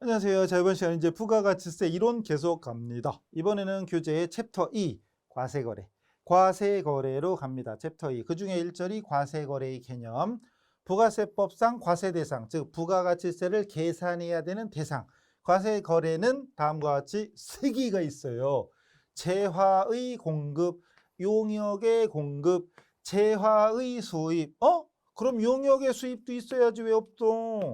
안녕하세요. 자, 이번 시간 이제 부가가치세 이론 계속 갑니다. 이번에는 교재 챕터 2 과세거래. 과세거래로 갑니다. 챕터 2. 그중에 1절이 과세거래의 개념. 부가세법상 과세대상, 즉 부가가치세를 계산해야 되는 대상. 과세거래는 다음과 같이 3개가 있어요. 재화의 공급, 용역의 공급, 재화의 수입. 그럼 용역의 수입도 있어야지 왜 없어?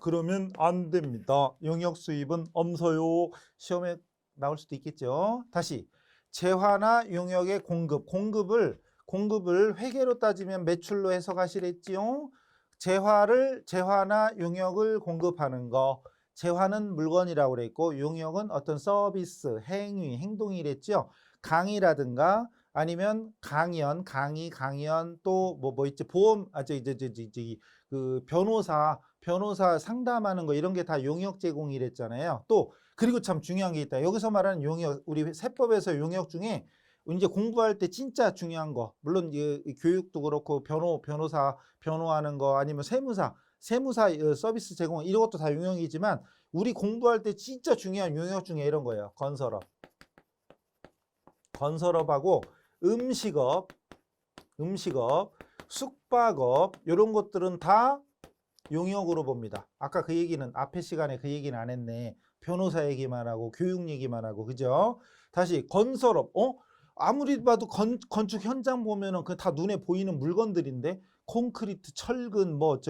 그러면 안 됩니다. 용역 수입은 없어요. 시험에 나올 수도 있겠죠. 다시 재화나 용역의 공급을 회계로 따지면 매출로 해석하시랬지요. 재화나 용역을 공급하는 거. 재화는 물건이라고 그랬고 용역은 어떤 서비스, 행위, 행동이랬죠. 강의라든가 아니면 강연 또 뭐 있지 보험 그 변호사 상담하는 거 이런 게 다 용역 제공이랬잖아요. 또 그리고 참 중요한 게 있다. 여기서 말하는 용역, 우리 세법에서 용역 중에 이제 공부할 때 진짜 중요한 거, 물론 이 교육도 그렇고 변호사 변호하는 거 아니면 세무사 서비스 제공 이런 것도 다 용역이지만 우리 공부할 때 진짜 중요한 용역 중에 이런 거예요. 건설업하고 음식업, 숙박업 이런 것들은 다 용역으로 봅니다. 아까 그 얘기는 앞에 시간에 그 얘기는 안 했네. 변호사 얘기만 하고 교육 얘기만 하고 그죠? 다시 건설업. 아무리 봐도 건축 현장 보면은 그 다 눈에 보이는 물건들인데 콘크리트, 철근 그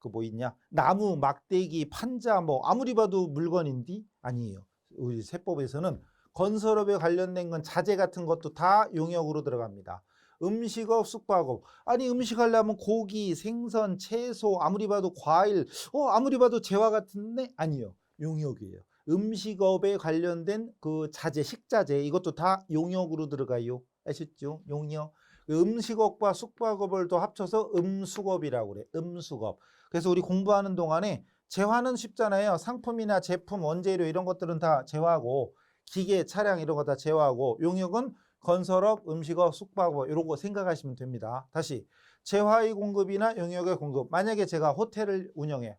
뭐 있냐? 나무, 막대기, 판자 뭐 아무리 봐도 물건인데 아니에요. 우리 세법에서는 건설업에 관련된 건 자재 같은 것도 다 용역으로 들어갑니다. 음식업, 숙박업. 아니 음식 하려면 고기, 생선, 채소, 아무리 봐도 과일, 아무리 봐도 재화 같은데 아니요. 용역이에요. 음식업에 관련된 그 자재, 식자재 이것도 다 용역으로 들어가요. 아셨죠? 용역. 음식업과 숙박업을 또 합쳐서 음숙업이라고 그래. 음숙업. 그래서 우리 공부하는 동안에 재화는 쉽잖아요. 상품이나 제품, 원재료 이런 것들은 다 재화고 기계, 차량 이런 거 다 재화하고 용역은 건설업, 음식업, 숙박업 이런 거 생각하시면 됩니다. 다시 재화의 공급이나 용역의 공급. 만약에 제가 호텔 운영해.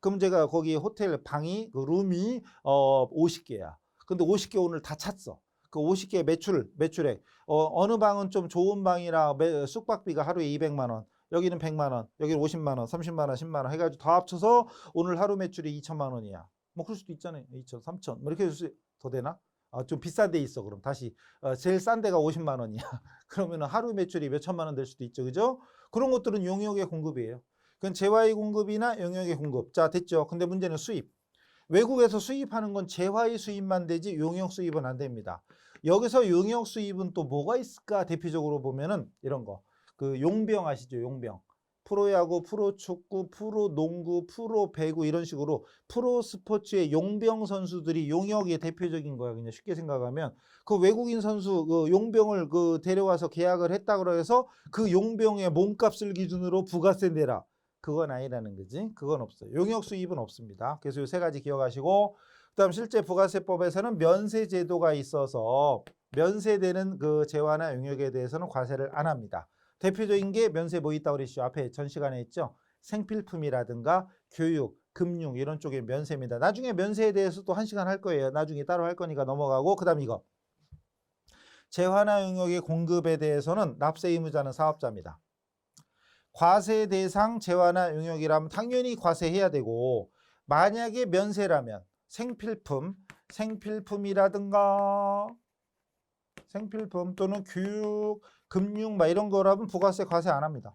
그럼 제가 거기 호텔 방이 룸이 50개야. 근데 50개 오늘 다 찼어. 그 50개 매출액. 어느 방은 좀 좋은 방이라 숙박비가 하루에 200만 원. 여기는 100만 원, 여기는 50만 원, 30만 원, 10만 원 해가지고 다 합쳐서 오늘 하루 매출이 2천만 원이야. 뭐 그럴 수도 있잖아요. 2천, 3천. 뭐 이렇게 더 되나? 좀 비싼 데 있어. 그럼 다시 제일 싼 데가 50만 원이야. 그러면 하루 매출이 몇 천만 원 될 수도 있죠. 그죠? 그런 것들은 용역의 공급이에요. 그건 재화의 공급이나 용역의 공급. 자, 됐죠. 근데 문제는 수입. 외국에서 수입하는 건 재화의 수입만 되지 용역 수입은 안 됩니다. 여기서 용역 수입은 또 뭐가 있을까? 대표적으로 보면은 이런 거. 그 용병 아시죠? 용병. 프로야구, 프로축구, 프로농구, 프로배구 이런 식으로 프로스포츠의 용병 선수들이 용역의 대표적인 거야. 그냥 쉽게 생각하면 그 외국인 선수 그 용병을 그 데려와서 계약을 했다고 해서 그 용병의 몸값을 기준으로 부가세 내라. 그건 아니라는 거지. 그건 없어요. 용역 수입은 없습니다. 그래서 이 3가지 기억하시고 그다음 실제 부가세법에서는 면세 제도가 있어서 면세되는 그 재화나 용역에 대해서는 과세를 안 합니다. 대표적인 게 면세 뭐 있다고 그랬죠? 앞에 전 시간에 했죠? 생필품이라든가 교육, 금융 이런 쪽에 면세입니다. 나중에 면세에 대해서 또 1시간 할 거예요. 나중에 따로 할 거니까 넘어가고 그다음 이거. 재화나 용역의 공급에 대해서는 납세 의무자는 사업자입니다. 과세 대상 재화나 용역이라면 당연히 과세해야 되고 만약에 면세라면 생필품이라든가 생필품 또는 교육, 금융 막 이런 거라면 부가세 과세 안 합니다.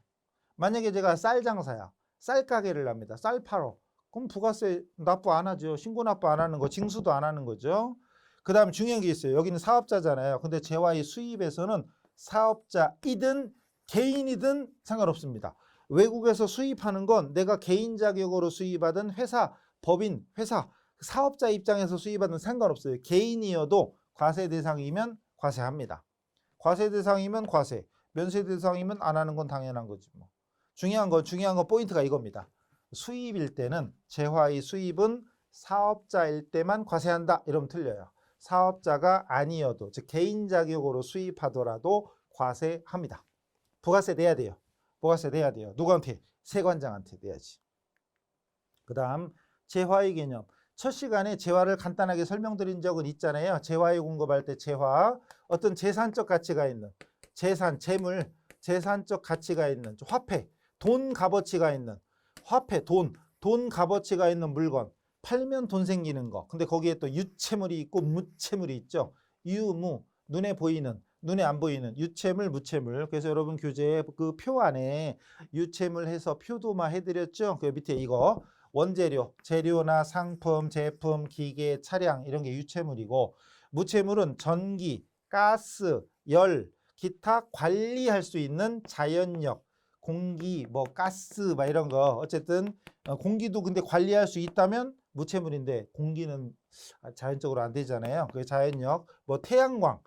만약에 제가 쌀 장사야. 쌀 가게를 합니다. 쌀 팔어. 그럼 부가세 납부 안 하죠. 신고 납부 안 하는 거, 징수도 안 하는 거죠. 그 다음 중요한 게 있어요. 여기는 사업자잖아요. 근데 재화의 수입에서는 사업자이든 개인이든 상관없습니다. 외국에서 수입하는 건 내가 개인 자격으로 수입하든 법인, 사업자 입장에서 수입하든 상관없어요. 개인이어도 과세 대상이면 과세합니다. 과세 대상이면 과세, 면세 대상이면 안 하는 건 당연한 거지 뭐. 중요한 건 포인트가 이겁니다. 수입일 때는 재화의 수입은 사업자일 때만 과세한다. 이러면 틀려요. 사업자가 아니어도 즉 개인 자격으로 수입하더라도 과세합니다. 부가세 내야 돼요. 누구한테? 세관장한테 내야지. 그다음 재화의 개념. 첫 시간에 재화를 간단하게 설명드린 적은 있잖아요. 재화의 공급할 때 재화, 어떤 재산적 가치가 있는 재산, 재물, 재산적 가치가 있는 화폐, 돈 값어치가 있는 화폐, 돈 값어치가 있는 물건, 팔면 돈 생기는 거. 근데 거기에 또 유채물이 있고 무채물이 있죠. 유무, 눈에 보이는, 눈에 안 보이는 유채물, 무채물. 그래서 여러분 교재에 그 표 안에 유채물 해서 표도만 해드렸죠. 그 밑에 이거 원재료, 재료나 상품, 제품, 기계, 차량 이런 게 유채물이고, 무채물은 전기, 가스, 열, 기타 관리할 수 있는 자연력, 공기, 뭐 가스 막 이런 거. 어쨌든 공기도 근데 관리할 수 있다면 무채물인데, 공기는 자연적으로 안 되잖아요. 그 자연력, 뭐 태양광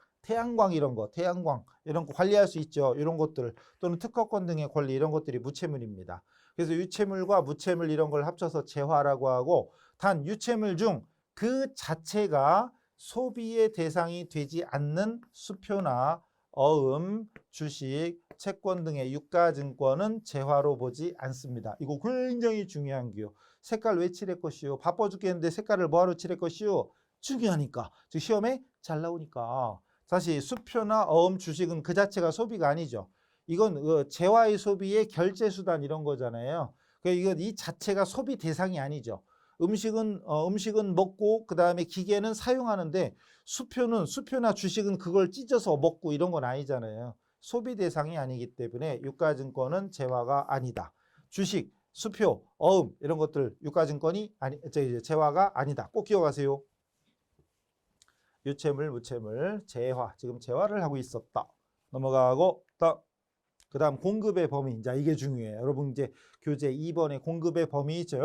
이런 거, 태양광 이런 거 관리할 수 있죠. 이런 것들, 또는 특허권 등의 권리, 이런 것들이 무채물입니다. 그래서 유채물과 무채물 이런 걸 합쳐서 재화라고 하고, 단 유채물 중 그 자체가 소비의 대상이 되지 않는 수표나 어음, 주식, 채권 등의 유가증권은 재화로 보지 않습니다. 이거 굉장히 중요한 기요. 색깔 왜 칠할 것이요? 바빠 죽겠는데 색깔을 뭐하러 칠할 것이요? 중요하니까. 즉 시험에 잘 나오니까. 사실 수표나 어음, 주식은 그 자체가 소비가 아니죠. 이건 재화의 소비의 결제 수단 이런 거잖아요. 그러니까 이건 이 자체가 소비 대상이 아니죠. 음식은 먹고 그다음에 기계는 사용하는데, 수표나 주식은 그걸 찢어서 먹고 이런 건 아니잖아요. 소비 대상이 아니기 때문에 유가증권은 재화가 아니다. 주식, 수표, 어음 이런 것들 유가증권이 아니, 재화가 아니다. 꼭 기억하세요. 유채물, 무채물, 재화. 지금 재화를 하고 있었다. 넘어가고 그다음 공급의 범위. 자, 이게 중요해요. 여러분 이제 교재 2번에 공급의 범위 있죠.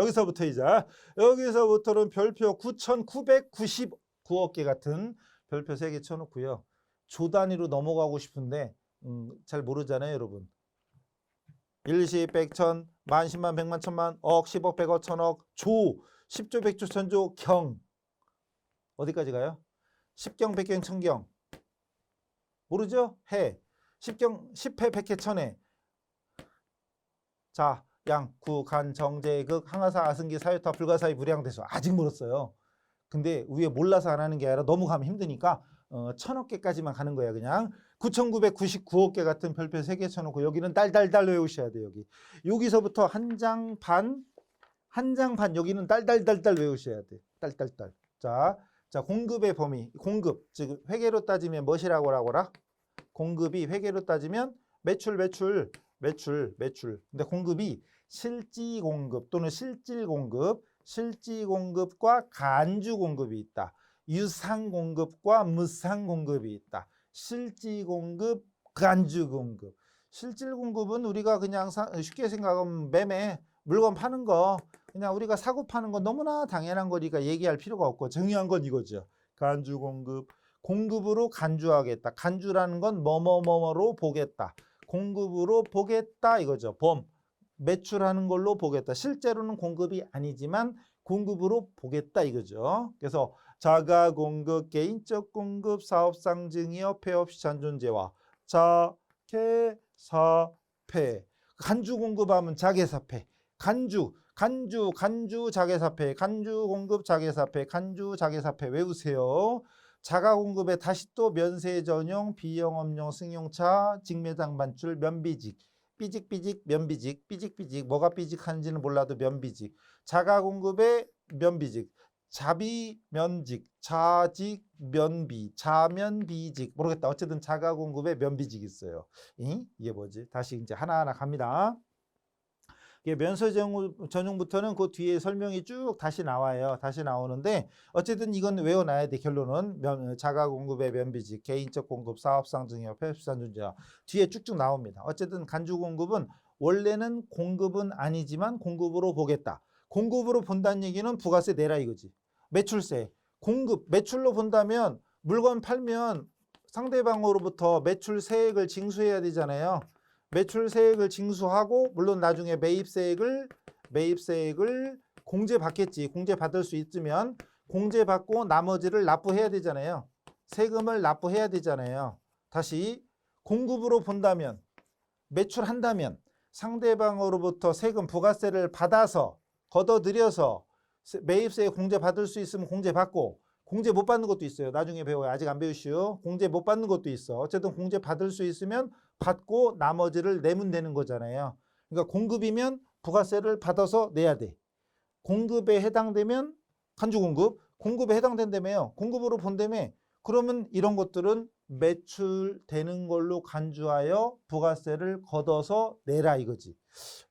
여기서부터는 별표 9,999억 개 같은 별표 3개 쳐놓고요. 조 단위로 넘어가고 싶은데 잘 모르잖아요, 여러분. 1시, 100천, 만, 10만, 100만, 1000만, 억, 10억, 100억, 1000억, 조, 10조, 100조, 1000조, 경. 어디까지 가요? 10경, 100경, 1000경. 모르죠? 해. 10경, 10회, 100회, 1000회. 자, 양, 구, 간, 정, 제, 극, 항하사, 아승기, 사유타, 불가사의, 무량대수. 아직 멀었어요. 근데 위에 몰라서 안 하는 게 아니라 너무 가면 힘드니까 1000억 개까지만 가는 거야. 그냥 9,999억 개 같은 별표 3개 쳐놓고 여기는 달달달 외우셔야 돼요. 여기서부터 한 장 반, 여기는 달달달달 외우셔야 돼. 달달달. 자, 공급의 범위. 공급, 즉 회계로 따지면 무엇이라고 하라? 공급이 회계로 따지면 매출. 근데 공급이 실지 공급 또는 실질 공급, 실지 공급과 간주 공급이 있다. 유상 공급과 무상 공급이 있다. 실지 공급, 간주 공급. 실질 공급은 우리가 그냥 쉽게 생각하면 매매, 물건 파는 거, 그냥 우리가 사고 파는 거 너무나 당연한 거니까 얘기할 필요가 없고, 중요한 건 이거죠. 간주 공급. 공급으로 간주하겠다. 간주라는 건 뭐뭐뭐로 보겠다. 공급으로 보겠다 이거죠. 매출하는 걸로 보겠다. 실제로는 공급이 아니지만 공급으로 보겠다 이거죠. 그래서 자가 공급, 개인적 공급, 사업상 증여, 폐업 시찬 존재와 자계사폐. 간주 공급하면 자계사폐. 간주 자계사폐, 간주 공급 자계사폐, 간주 자계사폐 외우세요. 자가 공급에 다시 또 면세 전용, 비영업용 승용차, 직매장 반출, 면비직, 삐직삐직, 면비직, 삐직삐직, 뭐가 삐직한지는 몰라도 면비직, 자가 공급에 면비직, 자비 면직, 자직 면비, 자면비직, 모르겠다. 어쨌든 자가 공급에 면비직 있어요. 이게 뭐지? 다시 이제 하나하나 갑니다. 면세 전용부터는 그 뒤에 설명이 쭉 다시 나와요. 다시 나오는데 어쨌든 이건 외워놔야 돼. 결론은 자가 공급의 면비직, 개인적 공급, 사업상 증여, 폐업시산 존재 뒤에 쭉쭉 나옵니다. 어쨌든 간주 공급은 원래는 공급은 아니지만 공급으로 보겠다. 공급으로 본다는 얘기는 부가세 내라 이거지. 매출세, 공급, 매출로 본다면 물건 팔면 상대방으로부터 매출세액을 징수해야 되잖아요. 매출세액을 징수하고 물론 나중에 매입세액을 공제받겠지. 공제받을 수 있으면 공제받고 나머지를 납부해야 되잖아요. 세금을 납부해야 되잖아요. 다시 공급으로 본다면 매출한다면 상대방으로부터 세금 부가세를 받아서 걷어들여서 매입세에 공제 받을 수 있으면 공제 받고 공제 못 받는 것도 있어요. 나중에 배워요. 아직 안 배우시오. 공제 못 받는 것도 있어. 어쨌든 공제 받을 수 있으면 받고 나머지를 내면 되는 거잖아요. 그러니까 공급이면 부가세를 받아서 내야 돼. 공급에 해당되면 간주공급, 공급에 해당된다며요. 공급으로 본다며. 그러면 이런 것들은 매출되는 걸로 간주하여 부가세를 걷어서 내라 이거지.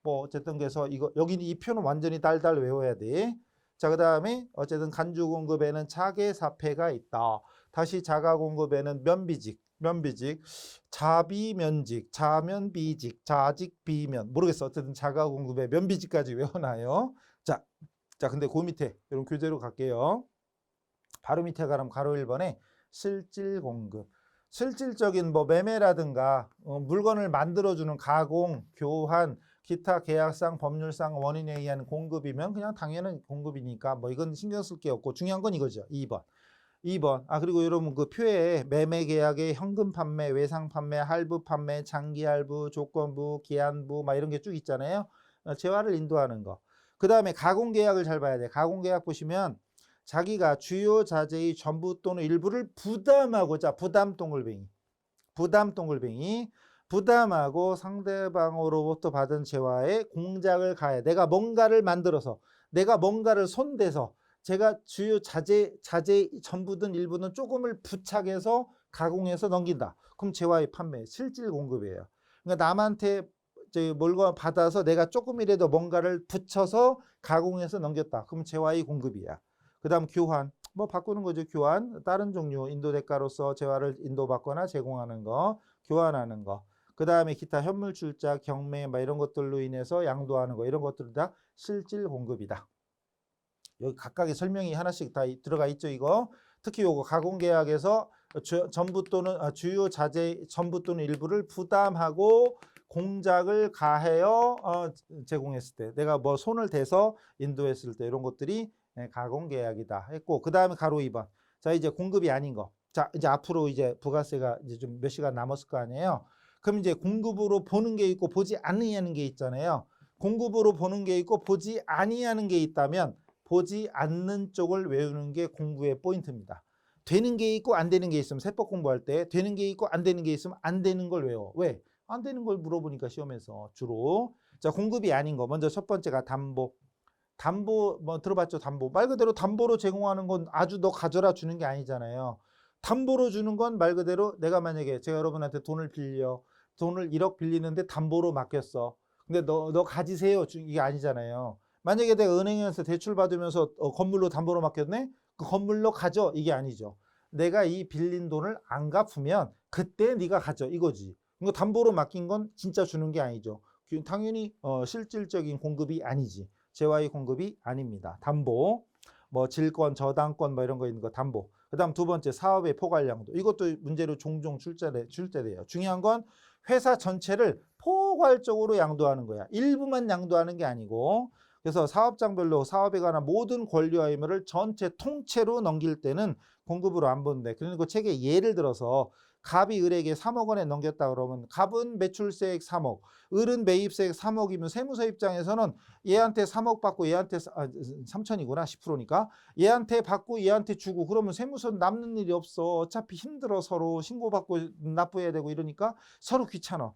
뭐 어쨌든 그래서 이거 여기는 이 표는 완전히 달달 외워야 돼. 자, 그다음에 어쨌든 간주공급에는 자계사폐가 있다. 다시 자가공급에는 면비직, 자비면직, 자면비직, 자직비면 모르겠어. 어쨌든 자가공급에 면비직까지 외워놔요. 자, 근데 그 밑에 이런 교재로 갈게요. 바로 밑에 가면 가로 1번에 실질공급. 실질적인 뭐 매매라든가 물건을 만들어주는 가공, 교환, 기타 계약상, 법률상 원인에 의한 공급이면 그냥 당연한 공급이니까 뭐 이건 신경 쓸 게 없고 중요한 건 이거죠. 2번. 그리고 여러분 그 표에 매매 계약의 현금 판매, 외상 판매, 할부 판매, 장기 할부, 조건부, 기한부 막 이런 게 쭉 있잖아요. 재화를 인도하는 거. 그 다음에 가공계약을 잘 봐야 돼. 가공계약 보시면 자기가 주요 자재의 전부 또는 일부를 부담하고, 자, 부담하고 상대방으로부터 받은 재화에 공작을 가해. 내가 뭔가를 만들어서, 내가 뭔가를 손대서, 제가 주요 자재 전부든 일부든 조금을 부착해서 가공해서 넘긴다. 그럼 재화의 판매, 실질 공급이에요. 그러니까 남한테 물건 받아서 내가 조금이라도 뭔가를 붙여서 가공해서 넘겼다. 그럼 재화의 공급이야. 그 다음 교환, 뭐 바꾸는 거죠. 교환, 다른 종류 인도 대가로서 재화를 인도받거나 제공하는 거, 교환하는 거. 그 다음에 기타 현물 출자, 경매 막 이런 것들로 인해서 양도하는 거, 이런 것들 다 실질 공급이다. 여기 각각의 설명이 하나씩 다 들어가 있죠. 이거 특히 요거 가공계약에서 전부 또는 주요 자재 전부 또는 일부를 부담하고 공작을 가하여 제공했을 때, 내가 뭐 손을 대서 인도했을 때, 이런 것들이 가공계약이다 했고, 그 다음에 가로 2번. 자, 이제 공급이 아닌 거. 자, 이제 앞으로 이제 부가세가 이제 좀 몇 시간 남았을 거 아니에요. 그럼 이제 공급으로 보는 게 있고 보지 아니하는 게 있잖아요. 공급으로 보는 게 있고 보지 아니하는 게 있다면 보지 않는 쪽을 외우는 게 공부의 포인트입니다. 되는 게 있고 안 되는 게 있으면 세법 공부할 때 되는 게 있고 안 되는 게 있으면 안 되는 걸 외워. 왜? 안 되는 걸 물어보니까 시험에서 주로. 자, 공급이 아닌 거. 먼저 첫 번째가 담보. 담보 뭐 들어봤죠? 담보. 말 그대로 담보로 제공하는 건 아주 너 가져라 주는 게 아니잖아요. 담보로 주는 건 말 그대로 내가 만약에 제가 여러분한테 돈을 1억 빌리는데 담보로 맡겼어. 근데 너 가지세요. 이게 아니잖아요. 만약에 내가 은행에서 대출 받으면서 건물로 담보로 맡겼네? 그 건물로 가져. 이게 아니죠. 내가 이 빌린 돈을 안 갚으면 그때 네가 가져. 이거지. 이거 담보로 맡긴 건 진짜 주는 게 아니죠. 당연히 실질적인 공급이 아니지. 재화의 공급이 아닙니다. 담보, 뭐 질권, 저당권 뭐 이런 거 있는 거 담보. 그 다음 두 번째 사업의 포괄량도. 이것도 문제로 종종 출제돼요. 중요한 건 회사 전체를 포괄적으로 양도하는 거야. 일부만 양도하는 게 아니고. 그래서 사업장별로 사업에 관한 모든 권리와 의무를 전체 통째로 넘길 때는 공급으로 안 보는데, 그러니까 책에 예를 들어서 갑이 을에게 3억 원에 넘겼다 그러면 갑은 매출세액 3억, 을은 매입세액 3억이면 세무서 입장에서는 얘한테 3억 받고 얘한테 3천이구나 10%니까 얘한테 받고 얘한테 주고 그러면 세무서는 남는 일이 없어. 어차피 힘들어. 서로 신고받고 납부해야 되고 이러니까 서로 귀찮아.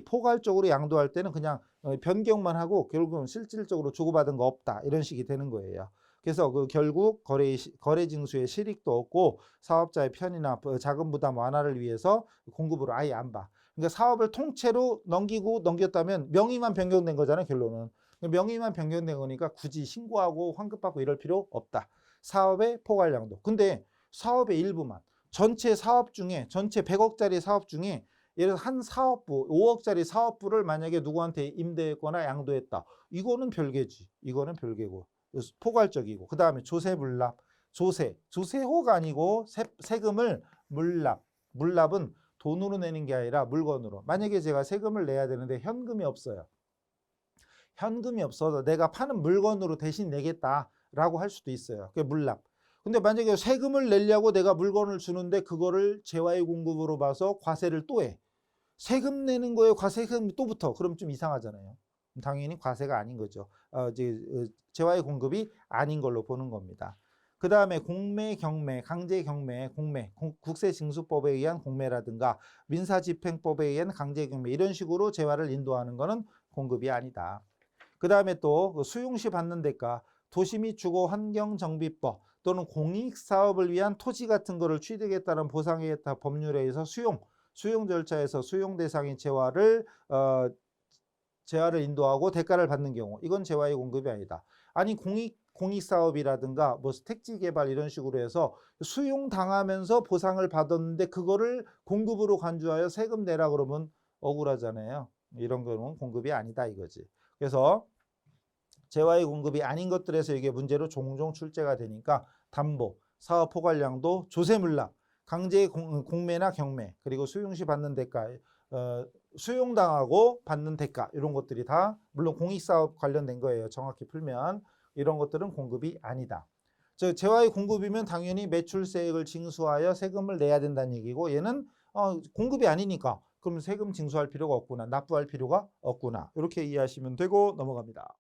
포괄적으로 양도할 때는 그냥 변경만 하고 결국은 실질적으로 주고받은 거 없다. 이런 식이 되는 거예요. 그래서 그 결국 거래 징수의 실익도 없고 사업자의 편의나 자금 부담 완화를 위해서 공급으로 아예 안 봐. 그러니까 사업을 통째로 넘겼다면 명의만 변경된 거잖아요. 결론은. 명의만 변경된 거니까 굳이 신고하고 환급받고 이럴 필요 없다. 사업의 포괄량도. 근데 사업의 일부만. 전체 사업 중에 전체 100억짜리 사업 중에 예를 들어 한 사업부 5억짜리 사업부를 만약에 누구한테 임대했거나 양도했다. 이거는 별개지. 이거는 별개고. 포괄적이고. 그 다음에 조세물납. 조세호가 아니고 세금을 물납은 돈으로 내는 게 아니라 물건으로. 만약에 제가 세금을 내야 되는데 현금이 없어요. 현금이 없어서 내가 파는 물건으로 대신 내겠다라고 할 수도 있어요. 그게 물납. 근데 만약에 세금을 내려고 내가 물건을 주는데 그거를 재화의 공급으로 봐서 과세를 또 해. 세금 내는 거에 과세금이 또 붙어. 그럼 좀 이상하잖아요. 당연히 과세가 아닌 거죠. 재화의 공급이 아닌 걸로 보는 겁니다. 그 다음에 공매, 경매, 강제 경매, 공매, 국세징수법에 의한 공매라든가 민사집행법에 의한 강제 경매 이런 식으로 재화를 인도하는 것은 공급이 아니다. 그 다음에 또 수용시 받는 대가, 도시 및 주거 환경 정비법 또는 공익 사업을 위한 토지 같은 거를 취득에 따른 보상에 따라 법률에 의해서 수용 절차에서 수용 대상인 재화를 인도하고 대가를 받는 경우 이건 재화의 공급이 아니다. 아니 공익 사업이라든가 뭐 택지 개발 이런 식으로 해서 수용 당하면서 보상을 받았는데 그거를 공급으로 간주하여 세금 내라 그러면 억울하잖아요. 이런 거는 공급이 아니다 이거지. 그래서 재화의 공급이 아닌 것들에서 이게 문제로 종종 출제가 되니까 담보, 사업 포괄량도, 조세물납, 강제 공매나 경매, 그리고 수용시 받는 대가, 수용당하고 받는 대가 이런 것들이 다 물론 공익사업 관련된 거예요. 정확히 풀면 이런 것들은 공급이 아니다. 즉 재화의 공급이면 당연히 매출세액을 징수하여 세금을 내야 된다는 얘기고 얘는 공급이 아니니까 그럼 세금 징수할 필요가 없구나. 납부할 필요가 없구나. 이렇게 이해하시면 되고 넘어갑니다.